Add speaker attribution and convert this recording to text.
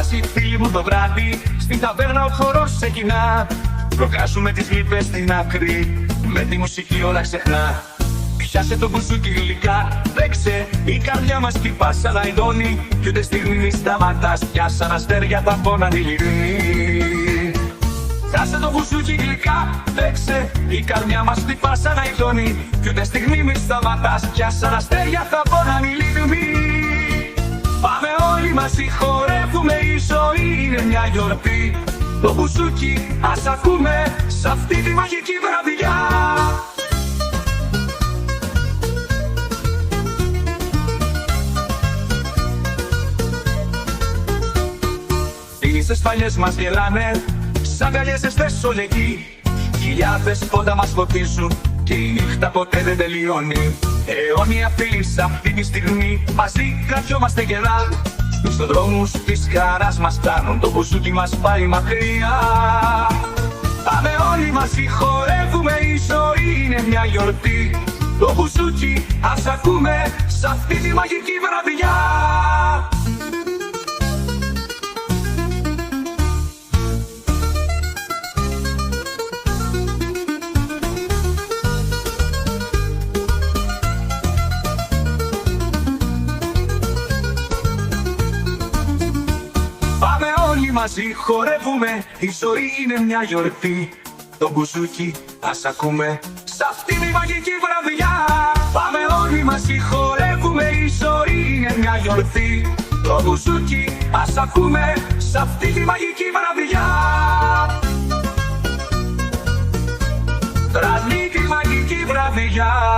Speaker 1: μαζί φίλοι μου το βράδυ, στην ταβέρνα ο χορός ξεκινά. Προκάσουμε τις λύπες στην άκρη, με τη μουσική όλα ξεχνά. Πιάσε το μπουζούκι γλυκά, παίξε, η καρδιά μας χτυπά σαν αηδόνι. Κι ούτε στιγμή μη σταματάς, πια σαν αστέρια θα πόναν οι λυροί. Πιάσε το μπουζούκι γλυκά, παίξε, η καρδιά μας χτυπά σαν αηδόνι. Κι ούτε στιγμή μη σταματάς, πια σαν αστέρια θα πόναν οι λυροί. Πάμε όλοι μαζί, χορεύουμε, η ζωή είναι μια γιορτή. Το μπουζούκι ας ακούμε σ' αυτή τη μαγική βραδιά. Οι σπαλιές μας γελάνε, σαν καλιές εστές όλοι εκεί. Χιλιάδες φώτα μας φωτίζουν και η νύχτα ποτέ δεν τελειώνει. Αιώνια φίλοι σ' αυτή τη στιγμή, μαζί κρατιόμαστε γερά. Στους δρόμους της χαράς μας φτάνουν, το μπουζούκι μας πάει μακριά. Πάμε όλοι μαζί, χορεύουμε, η ζωή είναι μια γιορτή. Το μπουζούκι ας ακούμε σ' αυτή τη μαγική βραδιά. Μαζί χορεύουμε, η ζωή είναι μια γιορτή. Το μπουζούκι ας ακούμε σ' αυτή τη μαγική βραδιά. Πάμε όλοι μαζί, χορεύουμε, η ζωή είναι μια γιορτή. Το μπουζούκι ας ακούμε σ' αυτή τη μαγική βραδιά. Τρανή τη μαγική βραδιά.